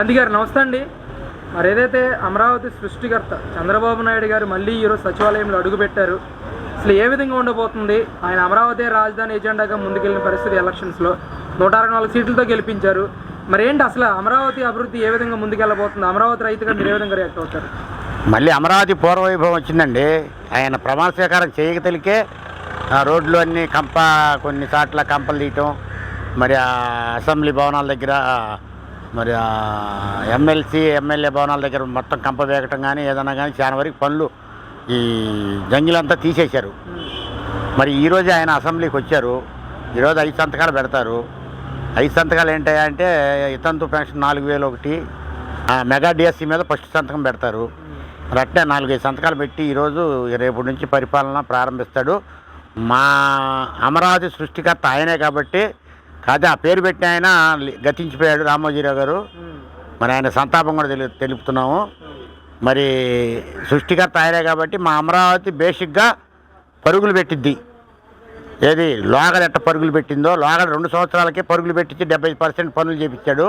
గాంధీ గారు నమస్తే అండి. మరి ఏదైతే అమరావతి సృష్టికర్త చంద్రబాబు నాయుడు గారు మళ్ళీ ఈరోజు సచివాలయంలో అడుగుపెట్టారు, అసలు ఏ విధంగా ఉండబోతుంది? ఆయన అమరావతి రాజధాని ఎజెండాగా ముందుకెళ్లిన పరిస్థితి ఎలక్షన్స్లో 164 సీట్లతో గెలిపించారు. మరి ఏంటి అసలు అమరావతి అభివృద్ధి ఏ విధంగా ముందుకెళ్ళబోతుంది? అమరావతి రైతుగా మీరు ఏ విధంగా రియాక్ట్ అవుతారు? మళ్ళీ అమరావతి పూర్వవైభవం వచ్చిందండి. ఆయన ప్రమాణ స్వీకారం చేయక తెలికే రోడ్లు అన్నీ కొన్ని చోట్ల కంపలు తీయటం, మరి అసెంబ్లీ భవనాల దగ్గర, మరి ఎమ్మెల్సీ ఎమ్మెల్యే భవనాల దగ్గర మొత్తం కంప వేయటం కానీ ఏదన్నా కానీ చాలా వరకు పనులు ఈ జంగిలంతా తీసేశారు. మరి ఈరోజు ఆయన అసెంబ్లీకి వచ్చారు. ఈరోజు 5 సంతకాలు పెడతారు. 5 సంతకాలు ఏంటంటే ఇతంతు పెన్షన్ 4000 ఒకటి, మెగా డిఎస్సీ మీద ఫస్ట్ సంతకం పెడతారు. మరి అట్నే 4-5 సంతకాలు పెట్టి ఈరోజు రేపు నుంచి పరిపాలన ప్రారంభిస్తాడు. మా అమరావతి సృష్టికర్త ఆయనే కాబట్టి, కాదే ఆ పేరు పెట్టి ఆయన గతించిపోయాడు రామోజీరావు గారు. మరి ఆయన సంతాపం కూడా తెలుపుతున్నాము. మరి సృష్టికర్త ఆయనే కాబట్టి మా అమరావతి బేసిక్గా పరుగులు పెట్టిద్ది. ఏది లోగడ ఎట్ట పరుగులు పెట్టిందో, లోగడ 2 సంవత్సరాలకే పరుగులు పెట్టించి 70% పనులు చేపించాడు.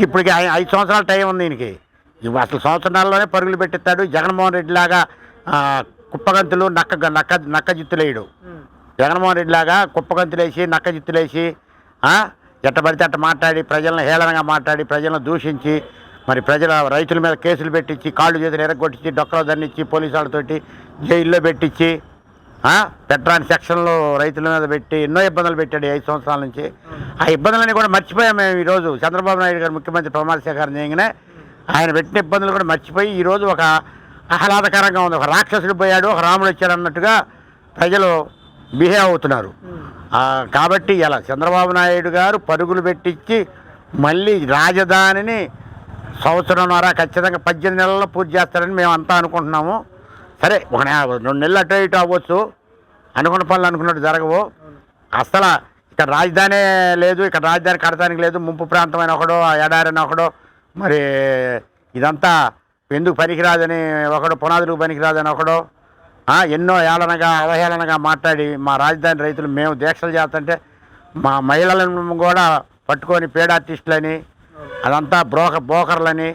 ఇప్పటికి 5 సంవత్సరాల టైం ఉంది ఈయనకి. అసలు సంవత్సరాల్లోనే పరుగులు పెట్టిస్తాడు. జగన్మోహన్ రెడ్డి లాగా కుప్పగంతులు నక్క జిత్తులేయడు. జగన్మోహన్ రెడ్డి లాగా కుప్పగంతులేసి నక్క జిత్తులేసి ఎట్ట పడితే అట్ట మాట్లాడి, ప్రజలను హేళనగా మాట్లాడి, ప్రజలను దూషించి, మరి రైతుల మీద కేసులు పెట్టించి, కాళ్ళు చేతులు ఎరగొట్టించి, డొక్కలో దండించి, పోలీసు వాళ్ళతోటి జైల్లో పెట్టించి, పెట్టరాని సెక్షన్లో రైతుల మీద పెట్టి ఎన్నో ఇబ్బందులు పెట్టాడు 5 సంవత్సరాల నుంచి. ఆ ఇబ్బందులన్నీ కూడా మర్చిపోయాం మేము. ఈరోజు చంద్రబాబు నాయుడు గారు ముఖ్యమంత్రి ప్రమాణ స్వీకారం చేయగానే ఆయన పెట్టిన ఇబ్బందులు కూడా మర్చిపోయి ఈరోజు ఒక ఆహ్లాదకరంగా ఉంది. ఒక రాక్షసుడు పోయాడు, ఒక రాముడు వచ్చాడు అన్నట్టుగా ప్రజలు బిహేవ్ అవుతున్నారు. కాబట్టి ఇలా చంద్రబాబు నాయుడు గారు పరుగులు పెట్టించి మళ్ళీ రాజధానిని సంవత్సరంన్నర ఖచ్చితంగా 18 నెలల్లో పూర్తి చేస్తారని మేము అంతా అనుకుంటున్నాము. సరే, 2 నెలలు అటు ఇటు అవ్వచ్చు, అనుకున్న పనులు అనుకున్నట్టు జరగవు. అసలు ఇక్కడ రాజధానే లేదు, ఇక్కడ రాజధాని కడతానికి లేదు, ముంపు ప్రాంతమైన ఒకడో, ఎడారని ఒకడో, మరి ఇదంతా ఎందుకు పనికిరాదని ఒకడు, పునాదులకు పనికిరాదని ఒకడో, ఎన్నో ఏళనగా అవహేళనగా మాట్లాడి మా రాజధాని రైతులు మేము దీక్షలు చేస్తుంటే మా మహిళలను కూడా పట్టుకొని పేడ ఆర్టిస్టులని, అదంతా బ్రోకర్లని,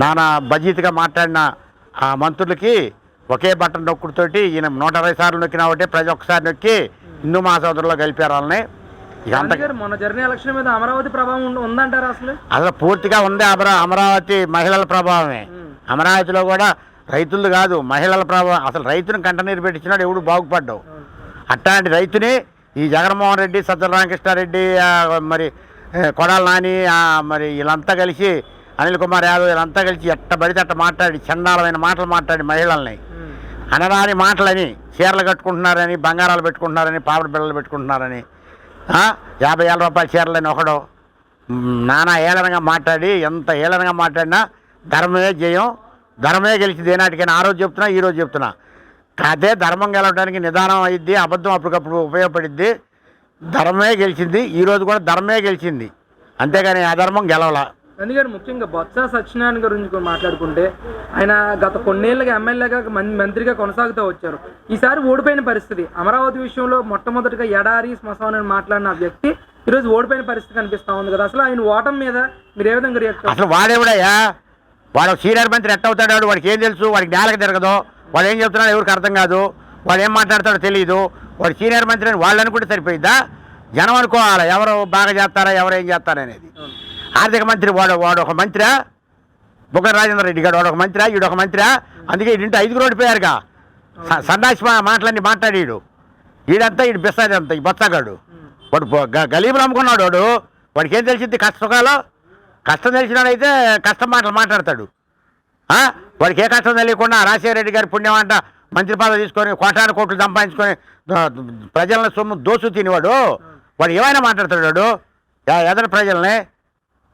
నానా బజీత్గా మాట్లాడిన ఆ మంత్రులకి ఒకే బట్టన్ నొక్కుడుతోటి ఈయన 120 సార్లు నొక్కినా ఒకటే, ప్రజ ఒక్కసారి నొక్కి హిందూ మహాసోదరులో కలిపారు వాళ్ళని. మొన్న జరిగిన ఎలక్షన్ మీద అమరావతి ప్రభావం ఉందంటారా? అసలు పూర్తిగా ఉంది అమరావతి మహిళల ప్రభావమే. అమరావతిలో కూడా రైతులు కాదు, మహిళల ప్రభావం. అసలు రైతుని కంటనీరు పెట్టించినాడు, ఎవడు బాగుపడ్డావు. అట్లాంటి రైతుని ఈ జగన్మోహన్ రెడ్డి, సజ్జల రామకృష్ణారెడ్డి, మరి కొడాల నాని, మరి వీళ్ళంతా కలిసి, అనిల్ కుమార్ యాదవ్ వీళ్ళంతా కలిసి ఎట్ట పడితే అట్ట మాట్లాడి, చండాలమైన మాటలు మాట్లాడి మహిళల్ని అనరాని మాటలని, చీరలు కట్టుకుంటున్నారని, బంగారాలు పెట్టుకుంటున్నారని, పాపడ బిళ్ళలు పెట్టుకుంటున్నారని, 50,000 రూపాయల చీరలని ఒకడు నానా ఏళనగా మాట్లాడి, ఎంత ఏళనగా మాట్లాడినా ధర్మమే జయం, ధర్మమే గెలిచింది. ఏనాటికైనా ఆ రోజు చెప్తున్నా, ఈరోజు చెప్తున్నా. అదే ధర్మం గెలవడానికి నిదానం అయ్యిద్ది, అబద్ధం అప్పటికప్పుడు ఉపయోగపడిద్ది. ధర్మమే గెలిచింది, ఈరోజు కూడా ధర్మమే గెలిచింది, అంతేగాని అధర్మం గెలవలా. అందుకని ముఖ్యంగా బొత్స సత్యనారాయణ గురించి మాట్లాడుకుంటే, ఆయన గత కొన్నేళ్లుగా ఎమ్మెల్యేగా మంత్రిగా కొనసాగుతూ వచ్చారు. ఈసారి ఓడిపోయిన పరిస్థితి. అమరావతి విషయంలో మొట్టమొదటిగా ఎడారి శ్మశానం మాట్లాడిన వ్యక్తి ఈరోజు ఓడిపోయిన పరిస్థితి కనిపిస్తూ ఉంది కదా. అసలు ఆయన ఓటమి మీద మీరు ఏ విధంగా రియాక్ట్? అసలు వాడేవిడయ్యా, వాడు సీనియర్ మంత్రి ఎట్ట అవుతాడు? వాడికి ఏం తెలుసు? వాడికి నేలకు తిరగదు. వాడు ఏం చెప్తున్నాడో ఎవరికి అర్థం కాదు. వాడు ఏం మాట్లాడతాడో తెలియదు. వాడు సీనియర్ మంత్రి అని వాళ్ళు అనుకుంటే సరిపోయిద్దా? జనం అనుకోవాలి ఎవరు బాగా చేస్తారా, ఎవరు ఏం చేస్తారనేది. ఆర్థిక మంత్రి వాడు ఒక మంత్రా? బుగ్గన రాజేంద్ర రెడ్డి గారు వాడు ఒక మంత్రా, ఈడు ఒక మంత్రా? అందుకే ఇంటి 5 ఓడిపోయారుగా. సన్నాసి మాటలన్నీ మాట్లాడీడు. ఈడంతా ఈడు బిస్సాది అంతా, ఈ బొత్సగాడు. వాడు గలీబులు అమ్ముకున్నాడు. వాడికి ఏం తెలిసింది కష్టసుఖాలు? కష్టం తెలిసినాడైతే కష్టం మాటలు మాట్లాడతాడు. వాడికి ఏ కష్టం తెలియకుండా రాజశేఖర రెడ్డి గారి పుణ్యం అంట మంత్రి పదవి తీసుకొని కోటాను కోట్లు సంపాదించుకొని ప్రజలను సొమ్ము దోసు తినేవాడు. వాడు ఏమైనా మాట్లాడతాడు. వాడు ఎదరు ప్రజల్ని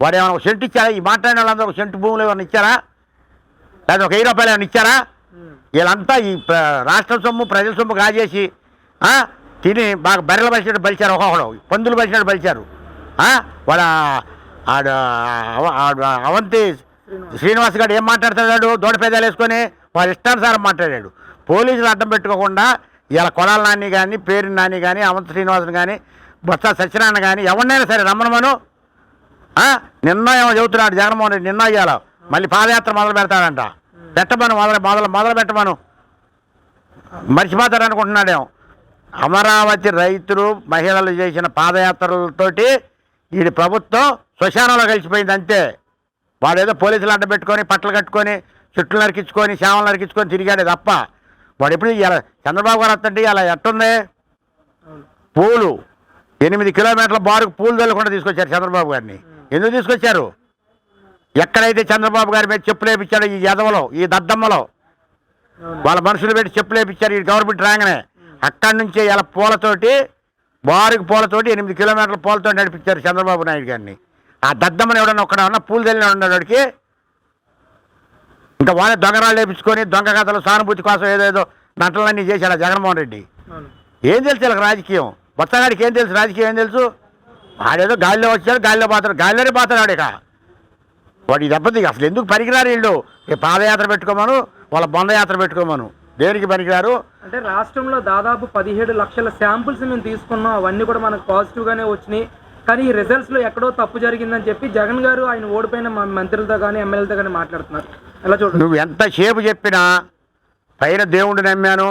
వాడు ఏమైనా ఒక సెంటు ఇచ్చారా? ఈ మాట్లాడిన వాళ్ళందరూ ఒక సెంటు భూములు ఏమైనా ఇచ్చారా? లేదా ఒక 1000 రూపాయలు ఏమైనా ఇచ్చారా? వీళ్ళంతా ఈ రాష్ట్ర సొమ్ము, ప్రజల సొమ్ము కాజేసి తిని బాగా బర్రెలు బలిచినట్టు బలిచారు. ఒక్కొక్కడు పందులు బలిచినట్టు బలిచారు. వాళ్ళ అవంతి శ్రీనివాస్ గారు ఏం మాట్లాడుతున్నాడు? దోడపేదాలు వేసుకొని వాడు ఇష్టానుసారం మాట్లాడాడు. పోలీసులు అడ్డం పెట్టుకోకుండా ఇలా కొడాల నాని కానీ, పేరు నాని కానీ, అవంతి శ్రీనివాసుని కానీ, బొత్స సత్యనారాయణ కానీ ఎవరినైనా సరే రమ్మనమను, నిన్న ఏమో చెబుతున్నాడు జగన్మోహన్ రెడ్డి, నిన్న అయ్యాలో మళ్ళీ పాదయాత్ర మొదలు పెడతాడంట. పెట్టమను, మొదలు పెట్టమను. మర్చిపోతాడు అనుకుంటున్నాడేమో. అమరావతి రైతులు మహిళలు చేసిన పాదయాత్రలతోటి వీడి ప్రభుత్వం శ్మశానంలో కలిసిపోయింది అంతే. వాడేదో పోలీసులు అడ్డ పెట్టుకొని పట్టలు కట్టుకొని చుట్లు నరికించుకొని శామలు నరికించుకొని తిరిగాడే తప్ప వాడు ఎప్పుడు చంద్రబాబు గారు వస్తుంటే అలా ఎట్టుంది. పూలు 8 కిలోమీటర్ల బారుకు పూలు తల్లకుండా తీసుకొచ్చారు చంద్రబాబు గారిని. ఎందుకు తీసుకొచ్చారు? ఎక్కడైతే చంద్రబాబు గారి మీద చెప్పులు వేపించాడో ఈ ఎదవలో, ఈ దద్దమ్మలో వాళ్ళ మనుషులు పెట్టి చెప్పులు వేపించారు ఈ గవర్నమెంట్ రాగానే. అక్కడి నుంచే ఇలా పూలతోటి బారుకు పూలతోటి 8 కిలోమీటర్ల పూలతో నడిపించారు చంద్రబాబు నాయుడు గారిని. ఆ దద్దమ్మని ఎవడన్నా ఒక్కడన్నా పూలు తెలియని ఉన్నాడు వాడికి. ఇంకా వాళ్ళే దొంగరాళ్ళు వేపించుకొని దొంగ కథలు సానుభూతి కోసం ఏదేదో నటలన్నీ చేశాడు ఆ జగన్మోహన్ రెడ్డి. ఏం తెలుసు వీళ్ళకి రాజకీయం? బొత్తగాడికి ఏం తెలుసు రాజకీయం? ఏం తెలుసు? వాడేదో గాలిలో వచ్చాడు, గాలిలో పోతాడు, గాలిలోనే పోతాడు. ఇక వాడు ఈ దెబ్బతి అసలు ఎందుకు పనికిరారు వీళ్ళు? పాదయాత్ర పెట్టుకోమను, వాళ్ళ బొందయాత్ర పెట్టుకోమను, దేనికి పనికిరారు? అంటే రాష్ట్రంలో దాదాపు 17 లక్షల శాంపుల్స్ మేము తీసుకున్నాం, అవన్నీ కూడా మనకు పాజిటివ్గానే వచ్చినాయి. కానీ ఈ రిజల్ట్స్లో ఎక్కడో తప్పు జరిగిందని చెప్పి జగన్ గారు ఆయన ఓడిపోయిన మంత్రులతో కానీ ఎమ్మెల్యేలతో కానీ మాట్లాడుతున్నారు. ఎలా చూడండి? నువ్వు ఎంతసేపు చెప్పినా పైన దేవుడిని నమ్మాను,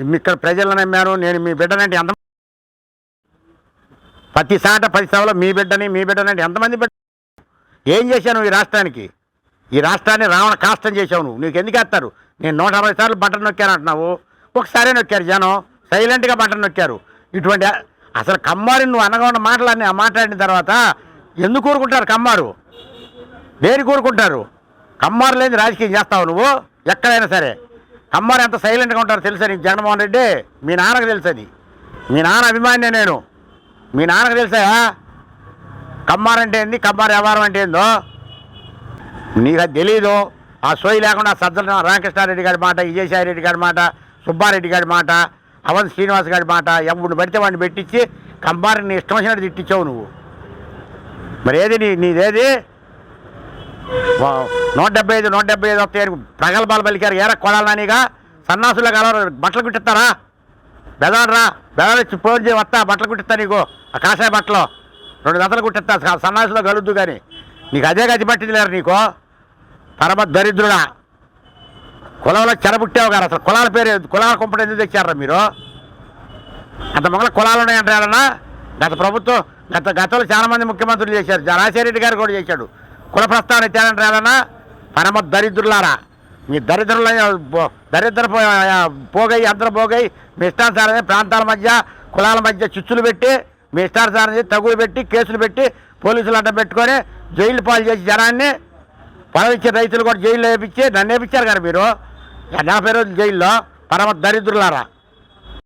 ఇక్కడ ప్రజలను నమ్మాను, నేను మీ బిడ్డనంటే ఎంత ప్రతి సాట 10 సభలో మీ బిడ్డనంటే ఎంతమంది బిడ్డ? ఏం చేశాను ఈ రాష్ట్రానికి? ఈ రాష్ట్రాన్ని రావణ కాష్టం చేసావు నువ్వు. నీకు ఎందుకు వేస్తారు? నేను 160 సార్లు బటన్ నొక్కాను అంటున్నావు, ఒకసారే నొక్కారు జనం, సైలెంట్గా బటన్ నొక్కారు. ఇటువంటి అసలు కమ్మారు నువ్వు అనగా మాటలన్నీ మాట్లాడిన తర్వాత ఎందుకు కూరుకుంటారు కమ్మారు? దేని కూరుకుంటారు? కమ్మారు లేని రాజకీయం చేస్తావు నువ్వు ఎక్కడైనా సరే. కమ్మారు ఎంత సైలెంట్గా ఉంటారో తెలుసా నీకు జగన్మోహన్ రెడ్డి? మీ నాన్నకు తెలుసది. మీ నాన్న అభిమానినే నేను. మీ నాన్నకు తెలుసా కమ్మారు అంటే ఏంది, కమ్మారు వ్యవహారం అంటే ఏందో? నీకు అది తెలీదు. ఆ సోయి లేకుండా సజ్జల రామకృష్ణారెడ్డి గారి మాట, విజయసాయి రెడ్డి గారి మాట, సుబ్బారెడ్డి గారి మాట, అవంతి శ్రీనివాస్ గారి మాట, ఎవరిని పడితే వాడిని పెట్టించి కంబారిని ఇష్టం వచ్చినట్టు తిట్టించావు నువ్వు. మరి ఏది నీదేది? 175 వస్తాయని ప్రగల్భాలు పలికారు. ఏరా కొడాలనిగా సన్నాసులో కలవరు, బట్టలు కుట్టిస్తారా? బెదాడరా, బెదాడొచ్చి ఫోన్ చేయి, వస్తా బట్టలు కుట్టిస్తా నీకు. ఆ కాషాయ బట్టలు 2 గంటలు కుట్టిస్తా, సన్నాసులో కలుద్దు. కానీ నీకు అదే గతి పట్టింది లేరు నీకు. పరమ దరిద్రుడా, కులంలో చెరబుట్టావు గారు. అసలు కులాల పేరు, కులాల కుంపటి ఎందుకు తెచ్చారా మీరు? అంత మొగల కులాలు ఉన్నాయంటారన్నా. గతంలో చాలామంది ముఖ్యమంత్రులు చేశారు. రాజశేఖర గారు కూడా చేశాడు. కుల ప్రస్తావన ఎత్తారంటారన్నా. పరమ దరిద్రులారా, మీ దరిద్ర పోగై అందరూ పోగై మీ ఇష్టానుసారమే ప్రాంతాల మధ్య కులాల మధ్య చిచ్చులు పెట్టి మీ ఇష్టానుసారం తగులు పెట్టి కేసులు పెట్టి పోలీసులు అడ్డం పెట్టుకొని జైలు పాలు చేసి జనాన్ని పదవిచ్చే రైతులు కూడా జైల్లో వేయించి నన్ను వేయించారు కదా మీరు. 40 రోజులు జైల్లో. పరమ దరిద్రులారా.